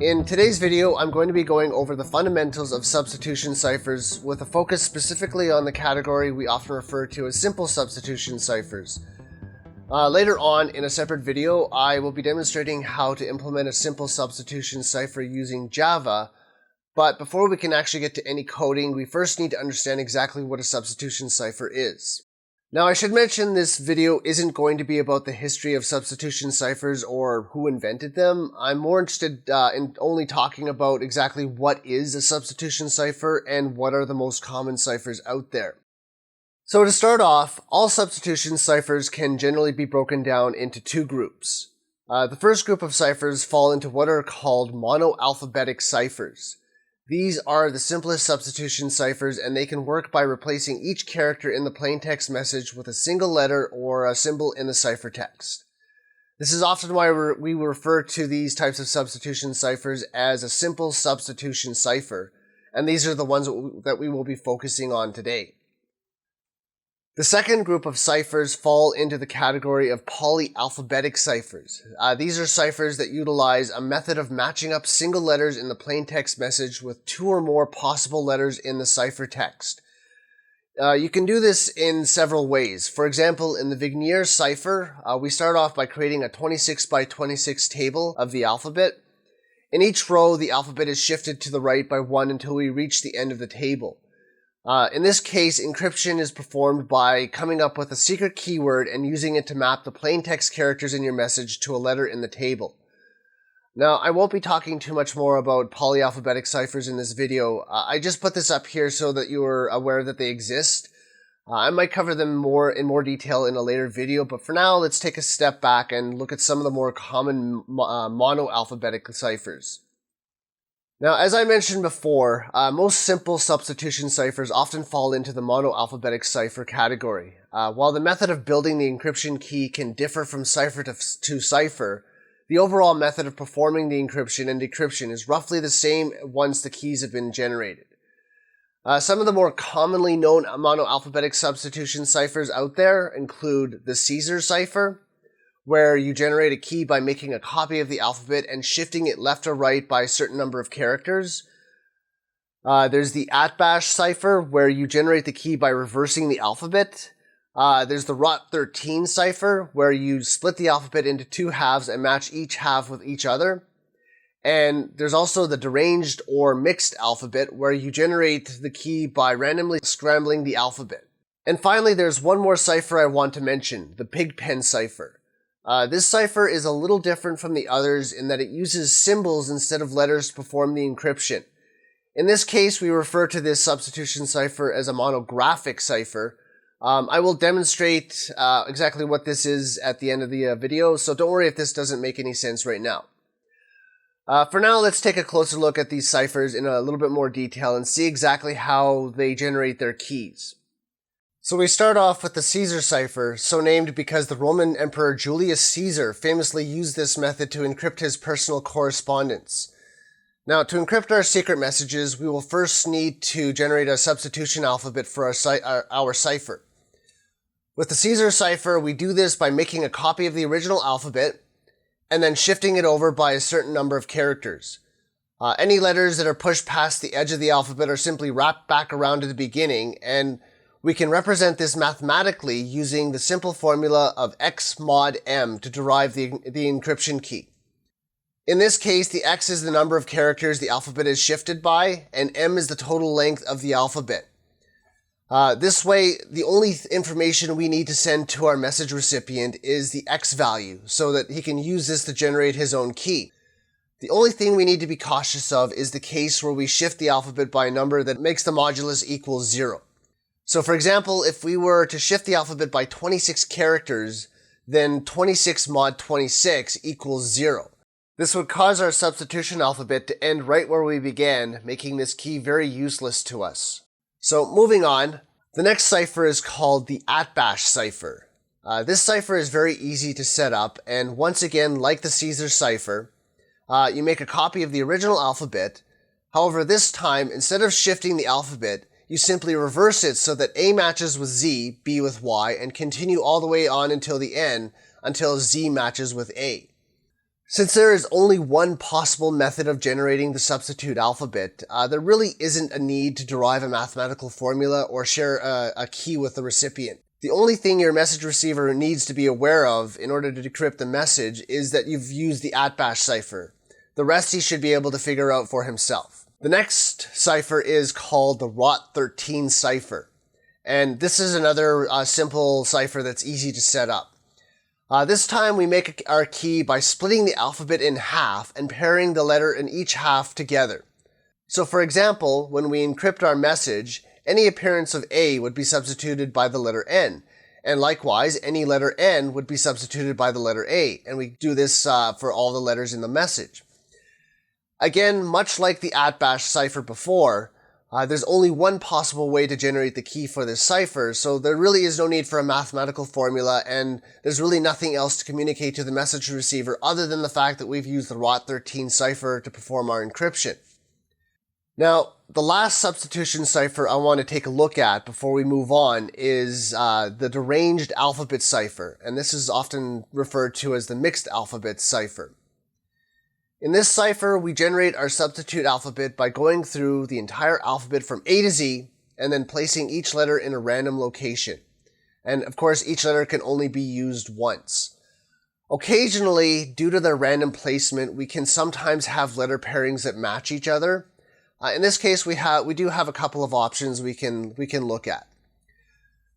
In today's video, I'm going to be going over the fundamentals of substitution ciphers with a focus specifically on the category we often refer to as simple substitution ciphers. Later on in a separate video, I will be demonstrating how to implement a simple substitution cipher using Java, but before we can actually get to any coding, we first need to understand exactly what a substitution cipher is. Now, I should mention this video isn't going to be about the history of substitution ciphers or who invented them. I'm more interested in only talking about exactly what is a substitution cipher and what are the most common ciphers out there. So to start off, all substitution ciphers can generally be broken down into two groups. The first group of ciphers fall into what are called monoalphabetic ciphers. These are the simplest substitution ciphers, and they can work by replacing each character in the plaintext message with a single letter or a symbol in the ciphertext. This is often why we refer to these types of substitution ciphers as a simple substitution cipher, and these are the ones that we will be focusing on today. The second group of ciphers fall into the category of polyalphabetic ciphers. These are ciphers that utilize a method of matching up single letters in the plaintext message with two or more possible letters in the ciphertext. You can do this in several ways. For example, in the Vigenère cipher, we start off by creating a 26 by 26 table of the alphabet. In each row, the alphabet is shifted to the right by 1 until we reach the end of the table. In this case, encryption is performed by coming up with a secret keyword and using it to map the plaintext characters in your message to a letter in the table. Now, I won't be talking too much more about polyalphabetic ciphers in this video. I just put this up here so that you are aware that they exist. I might cover them in more detail in a later video, but for now, let's take a step back and look at some of the more common monoalphabetic ciphers. Now, as I mentioned before, most simple substitution ciphers often fall into the monoalphabetic cipher category. While the method of building the encryption key can differ from cipher to cipher, the overall method of performing the encryption and decryption is roughly the same once the keys have been generated. Some of the more commonly known monoalphabetic substitution ciphers out there include the Caesar cipher, where you generate a key by making a copy of the alphabet and shifting it left or right by a certain number of characters. There's the @bash cipher, where you generate the key by reversing the alphabet. There's the ROT13 cipher, where you split the alphabet into two halves and match each half with each other. And there's also the deranged or mixed alphabet, where you generate the key by randomly scrambling the alphabet. And finally, there's one more cipher I want to mention, the Pigpen cipher. This cipher is a little different from the others in that it uses symbols instead of letters to perform the encryption. In this case, we refer to this substitution cipher as a monographic cipher. I will demonstrate exactly what this is at the end of the video, so don't worry if this doesn't make any sense right now. For now, let's take a closer look at these ciphers in a little bit more detail and see exactly how they generate their keys. So we start off with the Caesar cipher, so named because the Roman Emperor Julius Caesar famously used this method to encrypt his personal correspondence. Now, to encrypt our secret messages, we will first need to generate a substitution alphabet for our cipher. With the Caesar cipher, we do this by making a copy of the original alphabet and then shifting it over by a certain number of characters. Any letters that are pushed past the edge of the alphabet are simply wrapped back around to the beginning, and we can represent this mathematically using the simple formula of x mod m to derive the encryption key. In this case, the x is the number of characters the alphabet is shifted by, and m is the total length of the alphabet. This way, the only information we need to send to our message recipient is the x value, so that he can use this to generate his own key. The only thing we need to be cautious of is the case where we shift the alphabet by a number that makes the modulus equal 0. So for example, if we were to shift the alphabet by 26 characters, then 26 mod 26 equals 0. This would cause our substitution alphabet to end right where we began, making this key very useless to us. So moving on, the next cipher is called the @bash cipher. This cipher is very easy to set up, and once again, like the Caesar cipher, you make a copy of the original alphabet. However, this time, instead of shifting the alphabet, you simply reverse it so that A matches with Z, B with Y, and continue all the way on until the end, until Z matches with A. Since there is only one possible method of generating the substitute alphabet, there really isn't a need to derive a mathematical formula or share a key with the recipient. The only thing your message receiver needs to be aware of in order to decrypt the message is that you've used the @bash cipher. The rest he should be able to figure out for himself. The next cipher is called the ROT13 cipher. And this is another simple cipher that's easy to set up. This time we make our key by splitting the alphabet in half and pairing the letter in each half together. So for example, when we encrypt our message, any appearance of A would be substituted by the letter N. And likewise, any letter N would be substituted by the letter A. And we do this for all the letters in the message. Again, much like the @bash cipher before, there's only one possible way to generate the key for this cipher, so there really is no need for a mathematical formula, and there's really nothing else to communicate to the message receiver other than the fact that we've used the ROT13 cipher to perform our encryption. Now, the last substitution cipher I want to take a look at before we move on is the deranged alphabet cipher, and this is often referred to as the mixed alphabet cipher. In this cipher, we generate our substitute alphabet by going through the entire alphabet from A to Z and then placing each letter in a random location. And of course, each letter can only be used once. Occasionally, due to their random placement, we can sometimes have letter pairings that match each other. In this case, we do have a couple of options we can look at.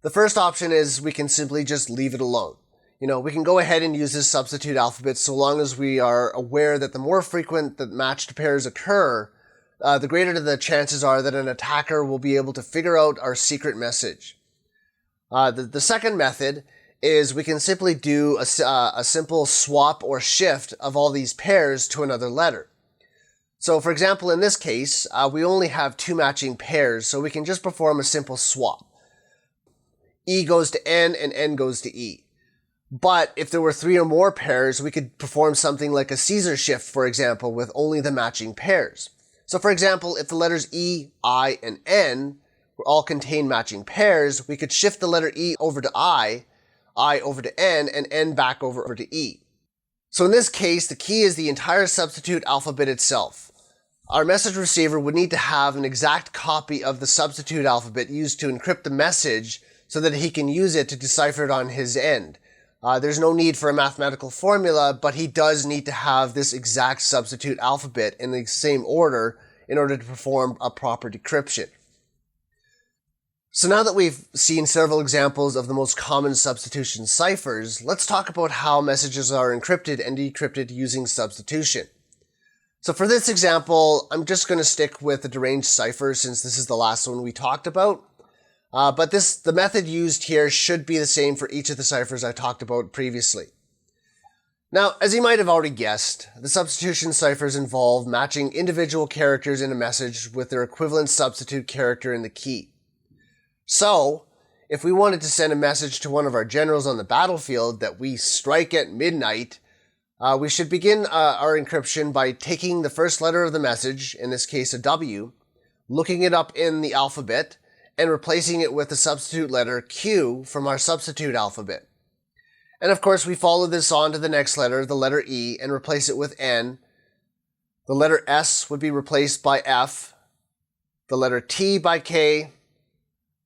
The first option is we can simply just leave it alone. We can go ahead and use this substitute alphabet so long as we are aware that the more frequent that matched pairs occur, the greater the chances are that an attacker will be able to figure out our secret message. The second method is we can simply do a simple swap or shift of all these pairs to another letter. So for example, in this case, we only have two matching pairs, so we can just perform a simple swap. E goes to N and N goes to E. But if there were three or more pairs, we could perform something like a Caesar shift, for example, with only the matching pairs. So for example, if the letters E, I, and N all contain matching pairs, we could shift the letter E over to I over to N, and N back over to E. So in this case, the key is the entire substitute alphabet itself. Our message receiver would need to have an exact copy of the substitute alphabet used to encrypt the message so that he can use it to decipher it on his end. There's no need for a mathematical formula, but he does need to have this exact substitute alphabet in the same order in order to perform a proper decryption. So now that we've seen several examples of the most common substitution ciphers, let's talk about how messages are encrypted and decrypted using substitution. So for this example, I'm just going to stick with the deranged cipher since this is the last one we talked about. But the method used here should be the same for each of the ciphers I talked about previously. Now, as you might have already guessed, the substitution ciphers involve matching individual characters in a message with their equivalent substitute character in the key. So, if we wanted to send a message to one of our generals on the battlefield that we strike at midnight, we should begin our encryption by taking the first letter of the message, in this case a W, looking it up in the alphabet, and replacing it with the substitute letter Q from our substitute alphabet. And of course, we follow this on to the next letter, the letter E, and replace it with N. The letter S would be replaced by F, the letter T by K,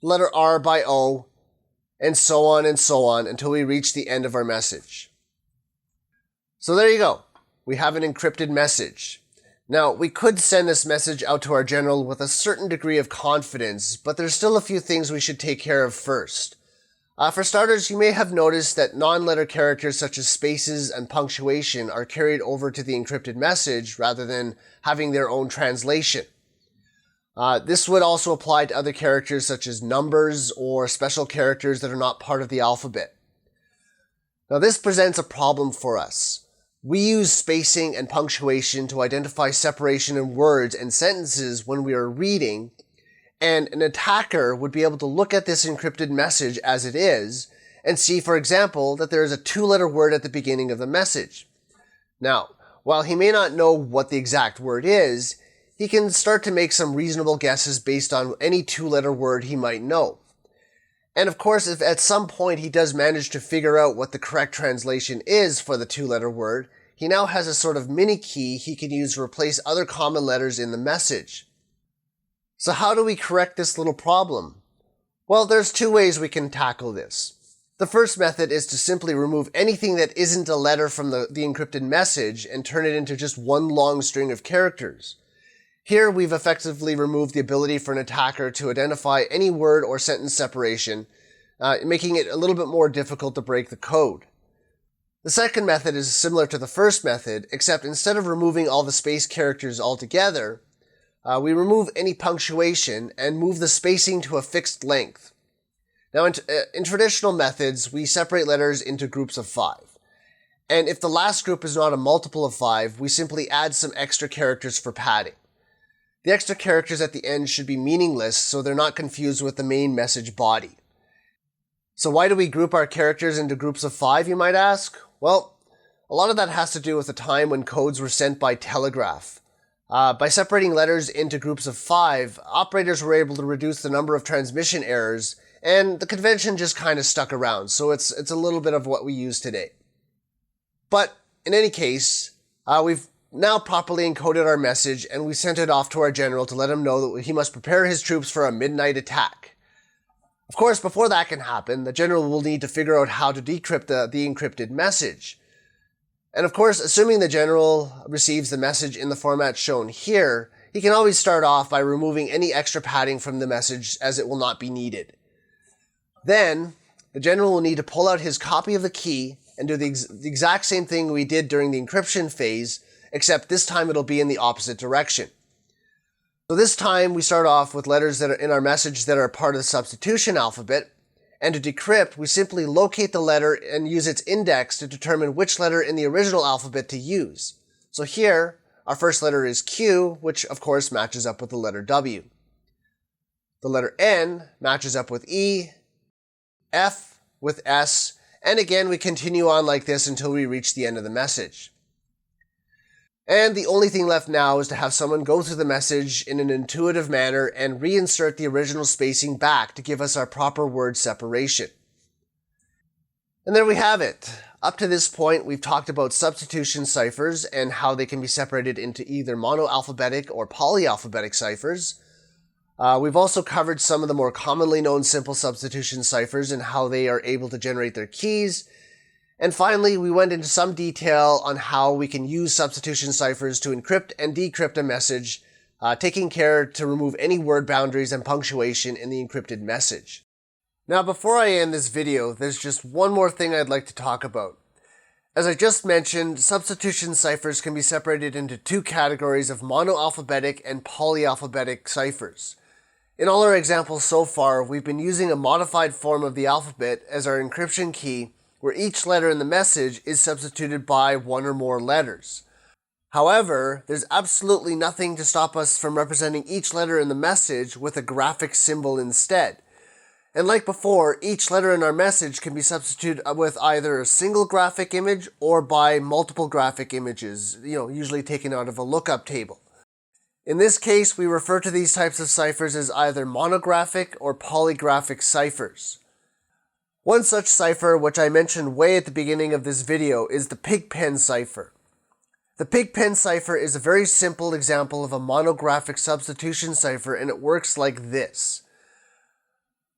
the letter R by O, and so on until we reach the end of our message. So there you go. We have an encrypted message. Now, we could send this message out to our general with a certain degree of confidence, but there's still a few things we should take care of first. For starters, you may have noticed that non-letter characters such as spaces and punctuation are carried over to the encrypted message rather than having their own translation. This would also apply to other characters such as numbers or special characters that are not part of the alphabet. Now, this presents a problem for us. We use spacing and punctuation to identify separation in words and sentences when we are reading, and an attacker would be able to look at this encrypted message as it is and see, for example, that there is a two-letter word at the beginning of the message. Now, while he may not know what the exact word is, he can start to make some reasonable guesses based on any two-letter word he might know. And of course, if at some point he does manage to figure out what the correct translation is for the two-letter word, he now has a sort of mini key he can use to replace other common letters in the message. So how do we correct this little problem? Well, there's two ways we can tackle this. The first method is to simply remove anything that isn't a letter from the encrypted message and turn it into just one long string of characters. Here, we've effectively removed the ability for an attacker to identify any word or sentence separation, making it a little bit more difficult to break the code. The second method is similar to the first method, except instead of removing all the space characters altogether, we remove any punctuation and move the spacing to a fixed length. Now, in traditional methods, we separate letters into groups of 5. And if the last group is not a multiple of 5, we simply add some extra characters for padding. The extra characters at the end should be meaningless so they're not confused with the main message body. So why do we group our characters into groups of 5, you might ask? Well, a lot of that has to do with the time when codes were sent by telegraph. By separating letters into groups of 5, operators were able to reduce the number of transmission errors, and the convention just kind of stuck around, so it's a little bit of what we use today. But in any case, we've now properly encoded our message, and we sent it off to our general to let him know that he must prepare his troops for a midnight attack. Of course, before that can happen, the general will need to figure out how to decrypt the encrypted message. And of course, assuming the general receives the message in the format shown here, he can always start off by removing any extra padding from the message as it will not be needed. Then, the general will need to pull out his copy of the key and do the exact same thing we did during the encryption phase, except this time it'll be in the opposite direction. So this time we start off with letters that are in our message that are part of the substitution alphabet, and to decrypt, we simply locate the letter and use its index to determine which letter in the original alphabet to use. So here, our first letter is Q, which of course matches up with the letter W. The letter N matches up with E, F with S, and again we continue on like this until we reach the end of the message. And the only thing left now is to have someone go through the message in an intuitive manner and reinsert the original spacing back to give us our proper word separation. And there we have it. Up to this point, we've talked about substitution ciphers and how they can be separated into either monoalphabetic or polyalphabetic ciphers. We've also covered some of the more commonly known simple substitution ciphers and how they are able to generate their keys. And finally, we went into some detail on how we can use substitution ciphers to encrypt and decrypt a message, taking care to remove any word boundaries and punctuation in the encrypted message. Now, before I end this video, there's just one more thing I'd like to talk about. As I just mentioned, substitution ciphers can be separated into two categories of monoalphabetic and polyalphabetic ciphers. In all our examples so far, we've been using a modified form of the alphabet as our encryption key, where each letter in the message is substituted by one or more letters. However, there's absolutely nothing to stop us from representing each letter in the message with a graphic symbol instead. And like before, each letter in our message can be substituted with either a single graphic image or by multiple graphic images, usually taken out of a lookup table. In this case, we refer to these types of ciphers as either monographic or polygraphic ciphers. One such cipher, which I mentioned way at the beginning of this video, is the pigpen cipher. The pigpen cipher is a very simple example of a monographic substitution cipher, and it works like this.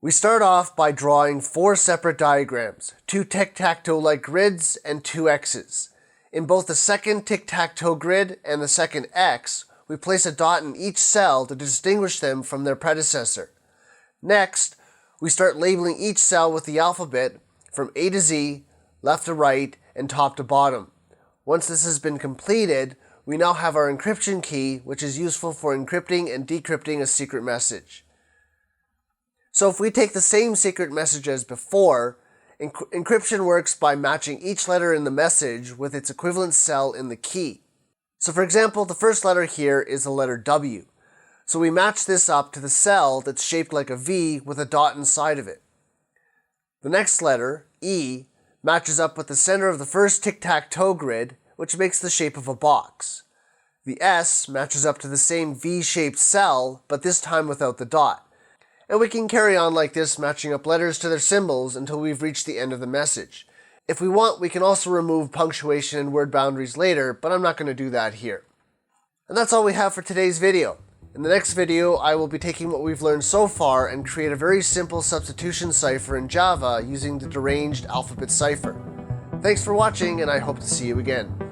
We start off by drawing 4 separate diagrams, 2 tic-tac-toe-like grids and 2 X's. In both the second tic-tac-toe grid and the second X, we place a dot in each cell to distinguish them from their predecessor. Next, we start labeling each cell with the alphabet from A to Z, left to right, and top to bottom. Once this has been completed, we now have our encryption key, which is useful for encrypting and decrypting a secret message. So if we take the same secret message as before, encryption works by matching each letter in the message with its equivalent cell in the key. So for example, the first letter here is the letter W. So we match this up to the cell that's shaped like a V with a dot inside of it. The next letter, E, matches up with the center of the first tic-tac-toe grid, which makes the shape of a box. The S matches up to the same V-shaped cell, but this time without the dot. And we can carry on like this, matching up letters to their symbols until we've reached the end of the message. If we want, we can also remove punctuation and word boundaries later, but I'm not going to do that here. And that's all we have for today's video. In the next video, I will be taking what we've learned so far and create a very simple substitution cipher in Java using the deranged alphabet cipher. Thanks for watching, and I hope to see you again.